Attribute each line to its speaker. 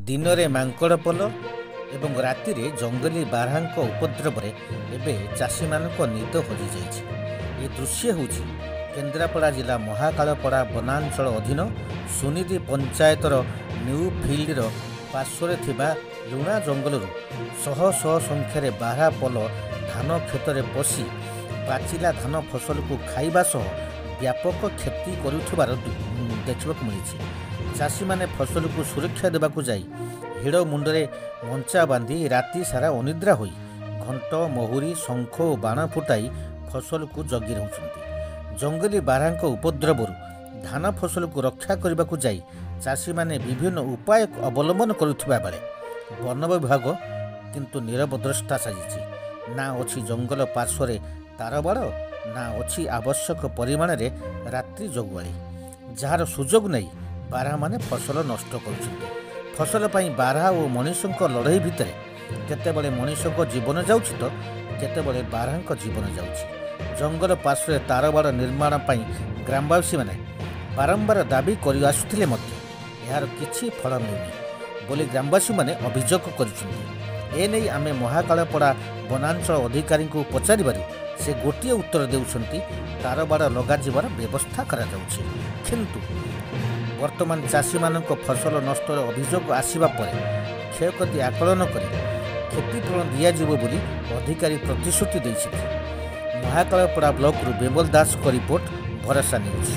Speaker 1: ଦିନରେ ମାଙ୍କଡ଼ ପଲ ଏବଂ ରାତିରେ ଜଙ୍ଗଲୀ ବାରହାଙ୍କ ଉପଦ୍ରବରେ ଏବେ ଚାଷୀମାନଙ୍କ ନିଦ ହଜିଯାଇଛି। ଏ ଦୃଶ୍ୟ ହେଉଛି କେନ୍ଦ୍ରାପଡ଼ା ଜିଲ୍ଲା ମହାକାଳପଡ଼ା ବନାଞ୍ଚଳ ଅଧୀନ ସୁନିଧି ପଞ୍ଚାୟତର ନ୍ୟୁ ଫିଲ୍ଡର ପାର୍ଶ୍ୱରେ ଥିବା ଲୁଣା ଜଙ୍ଗଲରୁ ଶହ ଶହ ସଂଖ୍ୟାରେ ବାରହା ପଲ ଧାନ କ୍ଷେତରେ ପଶି ପାଚିଲା ଧାନ ଫସଲକୁ ଖାଇବା ସହ ବ୍ୟାପକ କ୍ଷତି କରୁଥିବାର ଦେଖିବାକୁ ମିଳିଛି। ଚାଷୀମାନେ ଫସଲକୁ ସୁରକ୍ଷା ଦେବାକୁ ଯାଇ ହିଡ଼ ମୁଣ୍ଡରେ ମଞ୍ଚା ବାନ୍ଧି ରାତି ସାରା ଅନିଦ୍ରା ହୋଇ ଘଣ୍ଟ ମହୁରୀ ଶଙ୍ଖ ଓ ବାଣ ଫୁଟାଇ ଫସଲକୁ ଜଗି ରହୁଛନ୍ତି। ଜଙ୍ଗଲୀ ବାରହାଙ୍କ ଉପଦ୍ରବରୁ ଧାନ ଫସଲକୁ ରକ୍ଷା କରିବାକୁ ଯାଇ ଚାଷୀମାନେ ବିଭିନ୍ନ ଉପାୟ ଅବଲମ୍ବନ କରୁଥିବା ବେଳେ ବନ ବିଭାଗ କିନ୍ତୁ ନୀରବ ଦ୍ରଷ୍ଟା ସାଜିଛି। ନା ଅଛି ଜଙ୍ଗଲ ପାର୍ଶ୍ୱରେ ତାରବାଡ଼, ନା ଅଛି ଆବଶ୍ୟକ ପରିମାଣରେ ରାତ୍ରି ଜଗୁଆଳି, ଯାହାର ସୁଯୋଗ ନେଇ ବାରହାମାନେ ଫସଲ ନଷ୍ଟ କରୁଛନ୍ତି। ଫସଲ ପାଇଁ ବାରହା ଓ ମଣିଷଙ୍କ ଲଢ଼େଇ ଭିତରେ କେତେବେଳେ ମଣିଷଙ୍କ ଜୀବନ ଯାଉଛି ତ କେତେବେଳେ ବାରହାଙ୍କ ଜୀବନ ଯାଉଛି। ଜଙ୍ଗଲ ପାର୍ଶ୍ୱରେ ତାରବାଡ଼ ନିର୍ମାଣ ପାଇଁ ଗ୍ରାମବାସୀମାନେ ବାରମ୍ବାର ଦାବି କରି ଆସୁଥିଲେ ମଧ୍ୟ ଏହାର କିଛି ଫଳ ମିଳୁନି ବୋଲି ଗ୍ରାମବାସୀମାନେ ଅଭିଯୋଗ କରିଛନ୍ତି। ଏନେଇ ଆମେ ମହାକାଳପଡ଼ା ବନାଞ୍ଚଳ ଅଧିକାରୀଙ୍କୁ ପଚାରିବାରୁ ସେ ଗୋଟିଏ ଉତ୍ତର ଦେଉଛନ୍ତି, ତାରବାଡ଼ ଲଗାଯିବାର ବ୍ୟବସ୍ଥା କରାଯାଉଛି। କିନ୍ତୁ ବର୍ତ୍ତମାନ ଚାଷୀମାନଙ୍କ ଫସଲ ନଷ୍ଟର ଅଭିଯୋଗ ଆସିବା ପରେ କ୍ଷୟକ୍ଷତି ଆକଳନ କରି କ୍ଷତିପୂରଣ ଦିଆଯିବ ବୋଲି ଅଧିକାରୀ ପ୍ରତିଶ୍ରୁତି ଦେଇଛନ୍ତି। ମହାକାଳପଡ଼ା ବ୍ଲକରୁ ବିମଲ ଦାସଙ୍କ ରିପୋର୍ଟ, ଭରସା ନ୍ୟୁଜ୍।